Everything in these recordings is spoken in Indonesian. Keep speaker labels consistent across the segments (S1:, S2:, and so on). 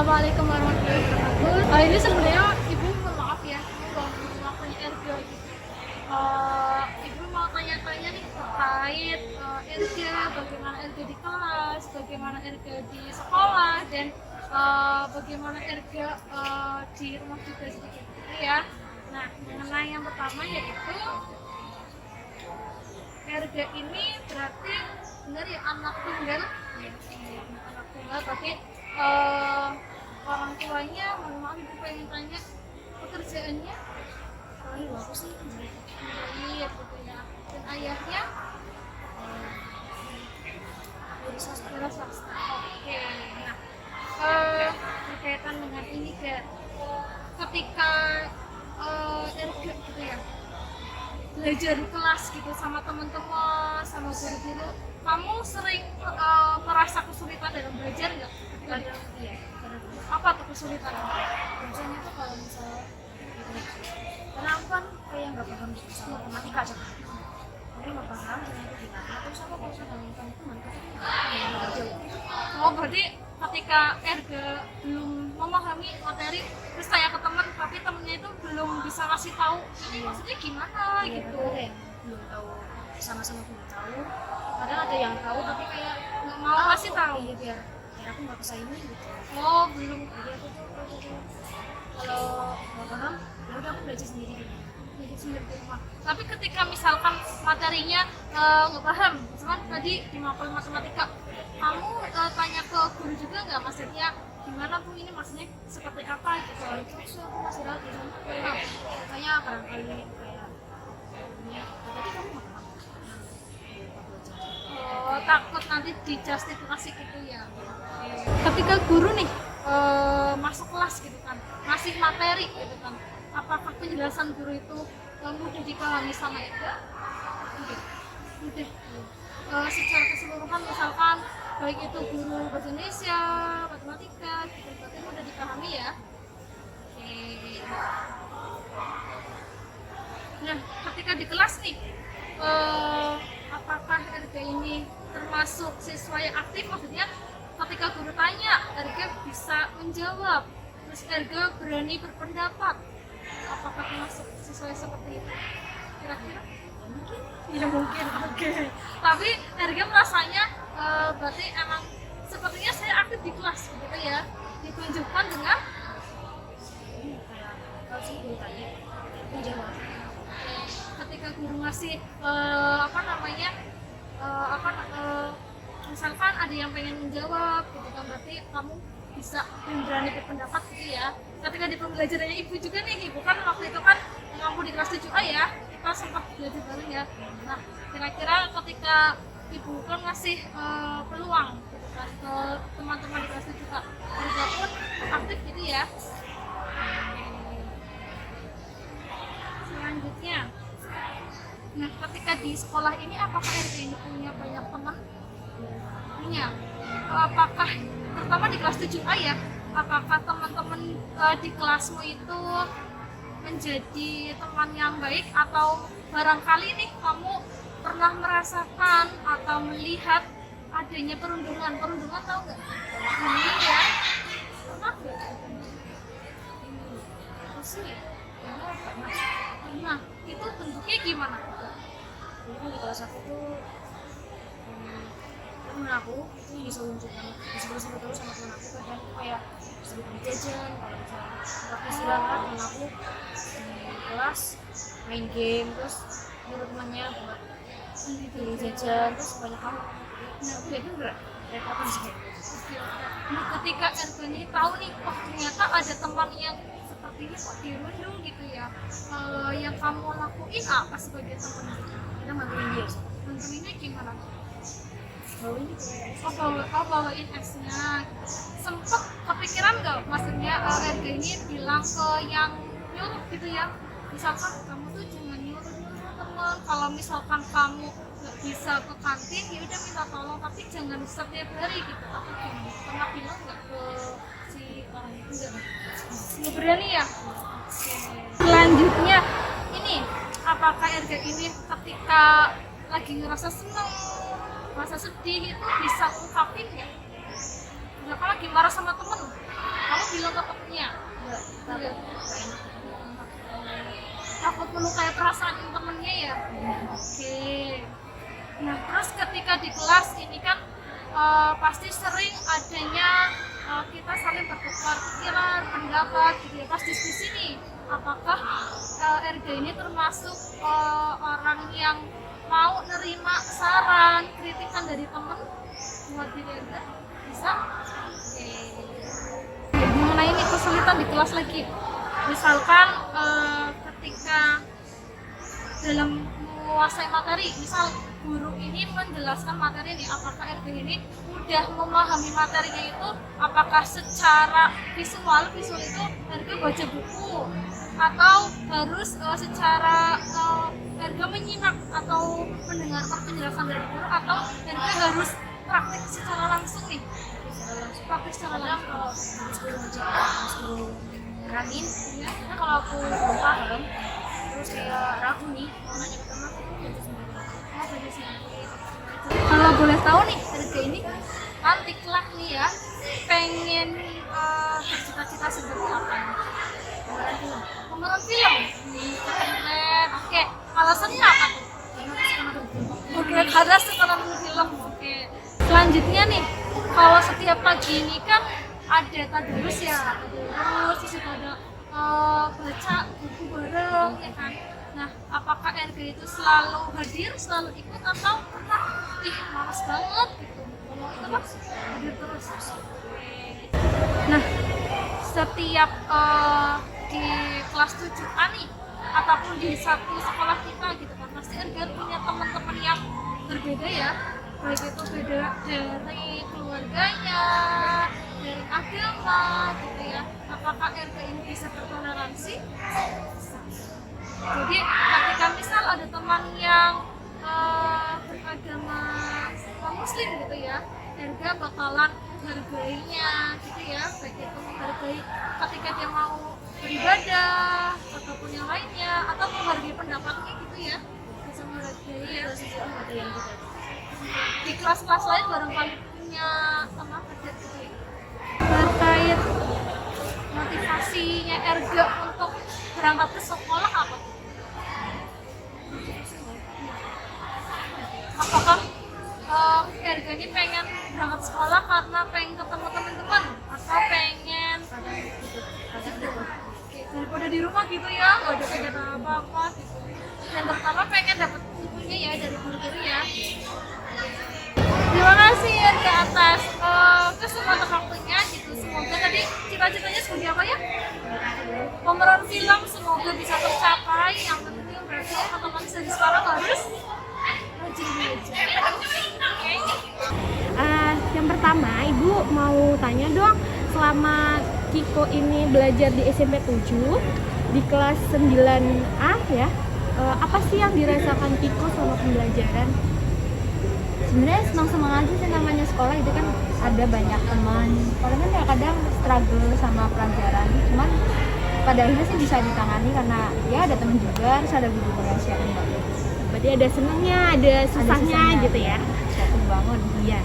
S1: Assalamualaikum warahmatullahi wabarakatuh. Ini sebenarnya ibu mohon maaf ya, kalau waktunya Erga gitu. Ibu mau tanya-tanya nih terkait Erga, bagaimana Erga di kelas, bagaimana Erga di sekolah, dan bagaimana Erga di rumah juga sedikit gitu ya. Nah, mengenai yang pertama yaitu Erga ini berarti benar ya anak tunggal, tapi orang tuanya, mohon maaf ibu pengen tanya pekerjaannya.
S2: Aku sih
S1: Iya gitu ya. Dan ayahnya wira swasta. Oke. Nah, berkaitan dengan ini ketika Erga gitu ya belajar di kelas gitu sama teman-teman, sama guru-guru, kamu sering merasa kesulitan dalam belajar nggak?
S2: kadang iya
S1: Apa tuh kesulitan?
S2: biasanya tuh kalau misalnya karena aku kan kayak nggak paham sama matematika aja aku nggak paham caranya itu gimana terus aku kalau sama teman-teman aku nggak jauh
S1: Oh, berarti ketika Erga belum memahami materi, terus tanya ke teman, tapi temennya itu belum bisa ngasih tahu ini maksudnya gimana gitu.
S2: ada yang belum tahu sama-sama belum tahu kadang ada yang tahu tapi kayak
S1: Nggak mau ngasih tahu.
S2: iya biar aku nggak bisa ini gitu
S1: Oh, belum.
S2: jadi aku tuh kalau nggak paham ya udah aku belajar sendiri gitu
S1: Jadi sendiri di rumah. Tapi ketika misalkan materinya nggak paham, misalkan tadi di matematika, kamu tanya ke guru juga nggak, maksudnya gimana bu ini maksudnya seperti apa gitu?
S2: terus aku masih ragu sama kayak barangkali kayak ini tadi kamu nggak paham
S1: Oh, takut nanti dijustifikasi gitu ya. Ketika guru nih masuk kelas gitu kan, ngasih materi gitu kan, apakah penjelasan guru itu mudah dipahami sama Ega? Mudah. Secara keseluruhan misalkan baik itu guru bahasa Indonesia, matematika, gitu, berarti mudah dipahami ya. Oke. Nah, ketika di kelas nih, apakah Erga ini termasuk siswa yang aktif? Maksudnya ketika guru tanya, Erga bisa menjawab, terus Erga berani berpendapat. Apakah termasuk siswa yang seperti itu? Kira-kira?
S2: mungkin
S1: Ya mungkin, oke. Tapi Erga merasanya berarti emang sepertinya saya aktif di kelas, gitu ya. Ditunjukkan dengan
S2: ini kayak kalau sih guru tanya aku jawab
S1: ketika guru ngasih misalkan ada yang pengen menjawab gitu kan, berarti kamu bisa berani berpendapat gitu ya. Ketika di pembelajarannya ibu juga nih, ibu kan waktu itu kan ngaku di kelas 7A ya, kita sempat belajar bareng ya. Nah, kira-kira ketika ibu kan ngasih peluang gitu kan ke teman-teman di kelas 7A, mereka pun aktif gitu ya. Selanjutnya, nah ketika di sekolah ini apakah RT ini punya banyak teman? Punya. Apakah terutama di kelas 7A ya, apakah teman-teman di kelasmu itu menjadi teman yang baik, atau barangkali nih kamu pernah merasakan atau melihat adanya perundungan tahu nggak? Bullying ya, pernah nggak?
S2: aku sih pernah
S1: Nah, itu bentuknya gimana?
S2: dulu kan di kelas aku tuh temen aku itu disuruh sama terus sama temen aku kadang kayak disuruh beli jajan kalau misalnya waktu istirahat temen aku di kelas main game terus nyuruh temannya buat beli jajan terus banyak kamu nah aku itu udah repot sih
S1: Nah, ketika Ergo ini tahu nih, oh ternyata ada teman yang seperti ini kok dirundung gitu ya, yang kamu lakuin apa sebagai teman?
S2: kita bantuin dia sih
S1: Bantuinnya gimana?
S2: bawa ini
S1: Bawain esnya. Sempet kepikiran nggak, maksudnya Ergo ini bilang ke yang nyuruh gitu ya, misalkan kamu tuh jangan nyuruh teman, kalau misalkan kamu nggak bisa ke kantin ya udah minta tolong, tapi jangan setiap hari gitu. Aku gimana? Pernah bilang nggak ke si orang itu? Nggak berani ya? Oke. Selanjutnya ini, apakah Erga ini ketika lagi ngerasa seneng, ngerasa sedih itu bisa ungkapin ya? Misalkan lagi marah sama temen, Kamu bilang ke temennya?
S2: Enggak.
S1: Takut melukai perasaan temennya ya? Oke. Nah, terus ketika di kelas ini kan pasti sering adanya kita saling bertukar pikiran, pendapat gitu ya. Pas diskusi nih, apakah Erga ini termasuk orang yang mau nerima saran, kritikan dari temen buat diri Erga? Bisa? Oke. Mengenai ini kesulitan di kelas lagi, misalkan ketika dalam menguasai materi, misal guru ini menjelaskan materi ini, apakah Erga ini udah memahami materinya itu, apakah secara visual itu Erga baca buku, atau harus secara Erga menyimak atau mendengarkan penjelasan dari guru, atau Erga harus praktik secara langsung nih? Praktik secara langsung.
S2: Kalau terangin ya, karena kalau aku belum paham terus kayak ragu nih mau nanya ke teman aku baca sendiri.
S1: Kalau boleh tahu nih, Erga ini nanti kelak nih ya pengen bercita-cita seperti apa nih? Pemeran film. Keren. Oke, alasannya apa tuh? Oke, karena suka nonton film. Oke. Selanjutnya nih, kalau setiap pagi ini kan ada tadarus ya, tadarus terus juga ada baca buku bareng ya kan. Nah, apakah Erga itu selalu hadir, selalu ikut, atau pernah malas banget gitu? Kalau itu mas hadir terus. Nah, setiap di kelas 7A nih, ataupun di satu sekolah kita gitu kan, pasti Erga punya teman-teman yang berbeda ya, baik itu beda dari keluarganya, dari agama gitu ya. Apakah Erga ini bisa bertoleransi? Jadi ketika misal ada teman yang beragama muslim gitu ya, Erga bakalan menghargainya gitu ya, baik itu menghargai ketika dia mau beribadah ataupun yang lainnya, atau menghargai pendapatnya gitu ya, bisa menghargai ya. Di kelas-kelas lain barangkali punya teman ada gitu ya. Terkait motivasinya Erga untuk berangkat ke sekolah apa? Apakah Erga ini pengen berangkat sekolah karena pengen ketemu teman-teman, atau pengen daripada di rumah gitu ya, nggak ada kegiatan apa-apa gitu, dan terutama pengen dapat ilmunya ya dari guru-guru ya. Terima kasih Erga atas kesempatan waktunya gitu. Semoga tadi cita-citanya seperti apa ya? Pemeran film semoga bisa tercapai. Yang penting berarti teman-teman dari sekarang harus rajin belajar. Oke.
S3: Yang pertama, Ibu mau tanya dong, selama Kiko ini belajar di SMP 7 di kelas 9A ya, apa sih yang dirasakan Kiko selama pembelajaran?
S4: Sebenarnya senang-senang aja sih, namanya sekolah itu kan ada banyak teman. Palingan ya kadang struggle sama pelajaran, cuman pada akhirnya sih bisa ditangani karena ya ada teman juga, terus ada guru yang siapin banget.
S3: Berarti ada senangnya, ada susahnya gitu ya.
S4: Siapin bangun.
S3: Iya.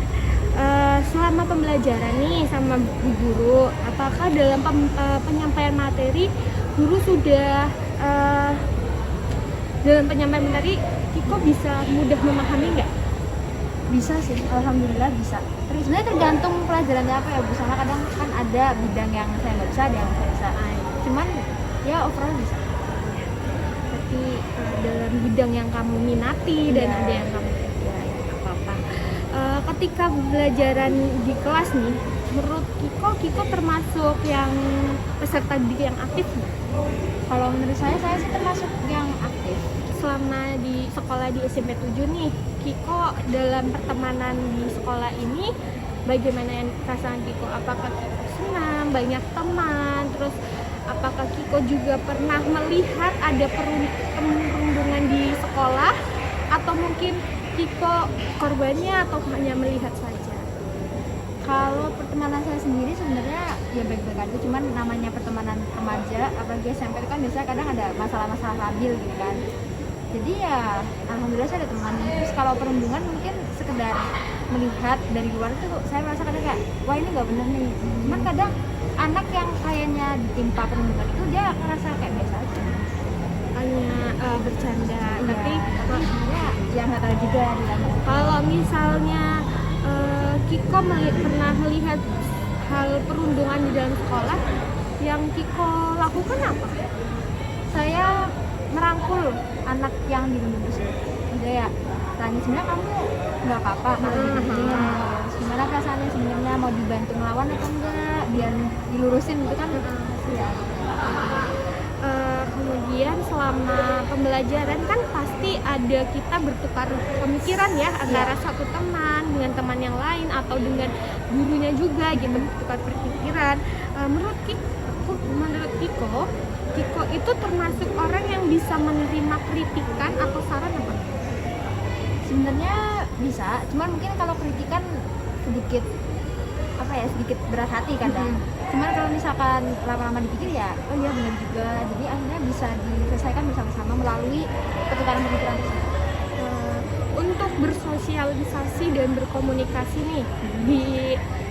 S3: Selama pembelajaran nih sama Bu Guru, apakah dalam penyampaian materi Guru sudah dalam penyampaian materi Kiko bisa mudah memahami nggak?
S4: Bisa sih, alhamdulillah bisa. Sebenarnya tergantung pelajarannya apa ya Bu, sama kadang kan ada bidang yang saya nggak bisa, ada yang saya bisa. Cuman ya overall bisa.
S3: Berarti dalam bidang yang kamu minati dan ada yang kamu ya apa-apa. Ketika pembelajaran di kelas nih, menurut Kiko termasuk yang peserta didik yang aktif nggak?
S4: Kalau menurut saya sih termasuk yang aktif.
S3: Selama di sekolah di SMP 7 nih, Kiko dalam pertemanan di sekolah ini bagaimana yang perasaan Kiko? Apakah Kiko senang, banyak teman, terus apakah Kiko juga pernah melihat ada perundungan di sekolah, atau mungkin Kiko korbannya atau hanya melihat saja?
S4: Kalau pertemanan saya sendiri sebenarnya ya baik-baik aja, cuman namanya pertemanan remaja apalagi SMP itu kan biasanya kadang ada masalah-masalah labil gitu kan. Jadi ya alhamdulillah saya ada teman. Terus kalau perundungan mungkin sekedar melihat dari luar itu saya merasa kadang kayak wah ini nggak bener nih. Cuman kadang anak yang kayaknya ditimpa perundungan itu dia ngerasa kayak biasa aja.
S3: hanya bercanda. Tapi
S4: sebenarnya ya nggak tahu juga di dalam.
S3: kalau misalnya Kiko pernah melihat hal perundungan di dalam sekolah, yang Kiko lakukan apa?
S4: Saya merangkul anak yang dilindungi tersebut. Udah ya, tanya sebenarnya kamu nggak apa-apa kalau diginiin. Terus gimana perasaannya sebenarnya, mau dibantu melawan atau enggak, biar dilurusin gitu kan? Ya.
S3: Kemudian selama pembelajaran kan pasti ada kita bertukar pemikiran ya antara satu teman dengan teman yang lain atau dengan gurunya juga gitu, bertukar pikiran. Menurut Kiko itu termasuk orang yang bisa menerima kritikan atau saran apa?
S4: Sebenarnya bisa, cuman mungkin kalau kritikan sedikit sedikit berat hati kadang. Cuman kalau misalkan lama-lama dipikir ya, oh iya benar juga. Jadi akhirnya bisa diselesaikan bersama-sama melalui pertukaran pemikiran tersebut.
S3: Untuk bersosialisasi dan berkomunikasi nih di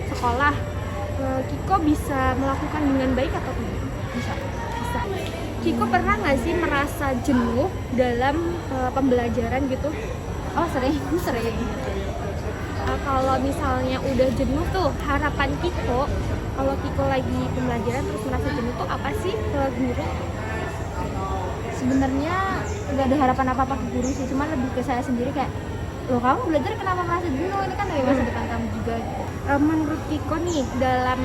S3: sekolah, Kiko bisa melakukan dengan baik atau tidak?
S4: Bisa.
S3: Kiko pernah nggak sih merasa jenuh dalam pembelajaran gitu?
S4: Oh sering.
S3: Kalau misalnya udah jenuh tuh, harapan Kiko kalau Kiko lagi pembelajaran terus merasa jenuh tuh apa sih ke guru?
S4: Sebenarnya nggak ada harapan apa-apa ke guru sih, cuma lebih ke saya sendiri kayak, loh kamu belajar kenapa merasa jenuh, ini kan dari masa depan kamu juga.
S3: Menurut Kiko nih dalam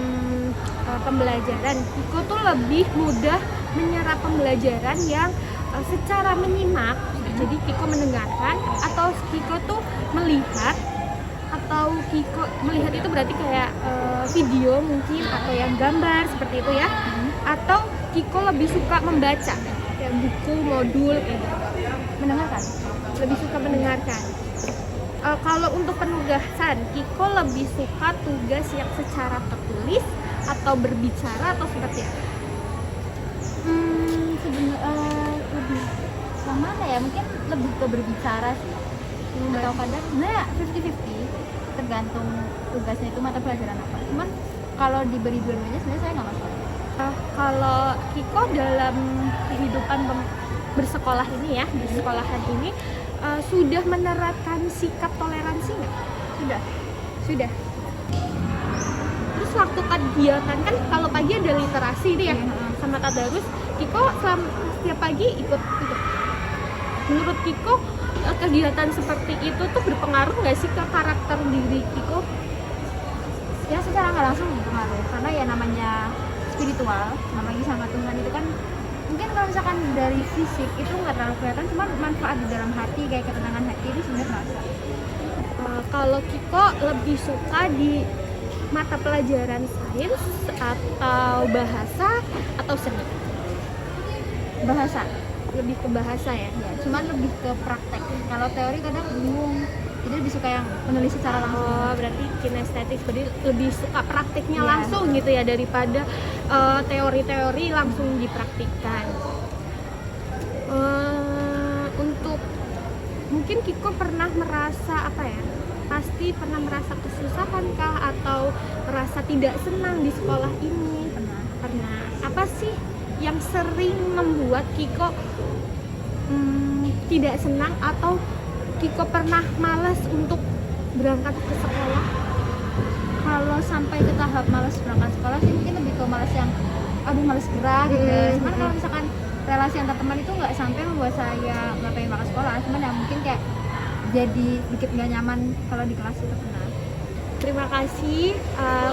S3: pembelajaran, Kiko tuh lebih mudah menyerap pembelajaran yang secara menyimak, jadi Kiko mendengarkan, atau Kiko tuh melihat, atau Kiko melihat itu berarti kayak video mungkin atau yang gambar seperti itu ya, atau Kiko lebih suka membaca kayak buku, modul kayak gitu?
S4: Mendengarkan.
S3: Lebih suka mendengarkan. Kalau untuk penugasan, Kiko lebih suka tugas yang secara tertulis atau berbicara atau seperti apa?
S4: Lebih yang mana ya, mungkin lebih ke berbicara sih. Atau kadang sebenarnya 50-50, tergantung tugasnya itu mata pelajaran apa. Cuman kalau diberi dua-duanya sebenarnya saya nggak masalah.
S3: Kalau Kiko dalam kehidupan bersekolah ini ya, di sekolahan ini sudah menerapkan sikap toleransi nggak? Sudah. Terus waktu kegiatan kan kalau pagi ada literasi nih ya, sama tadarus, Kiko setiap pagi ikut. Menurut Kiko kegiatan seperti itu tuh berpengaruh nggak sih ke karakter diri Kiko?
S4: Ya secara nggak langsung berpengaruh, karena ya namanya spiritual, namanya sama Tuhan itu kan mungkin kalau misalkan dari fisik itu nggak terlalu kelihatan, cuma manfaat di dalam hati kayak ketenangan hati itu sebenarnya terasa.
S3: Kalau Kiko lebih suka di mata pelajaran sains atau bahasa atau seni?
S4: Bahasa.
S3: Lebih ke bahasa ya?
S4: Ya, cuman lebih ke praktek. Kalau teori kadang bingung, jadi lebih suka yang menulis secara langsung.
S3: Oh, berarti kinestetik, jadi lebih suka praktiknya langsung gitu ya daripada teori-teori langsung dipraktikkan. Untuk mungkin Kiko pernah merasa apa ya? Pasti pernah merasa kesusahan kah atau merasa tidak senang di sekolah ini? Pernah. Apa sih yang sering membuat Kiko tidak senang atau Kiko pernah malas untuk berangkat ke sekolah?
S4: Kalau sampai ke tahap malas berangkat sekolah sih mungkin lebih ke malas yang malas gerak gitu. Cuman kalau misalkan relasi antar teman itu nggak sampai membuat saya nggak pengen berangkat sekolah, cuman ya mungkin kayak jadi sedikit nggak nyaman kalau di kelas itu pernah.
S3: Terima kasih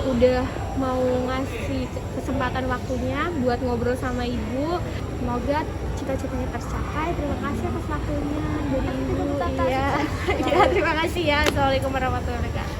S3: udah mau ngasih kesempatan waktunya buat ngobrol sama Ibu. Semoga cita-citanya tercapai. Terima kasih atas waktunya dari Ibu. Iya, terima kasih ya. Assalamualaikum warahmatullahi wabarakatuh.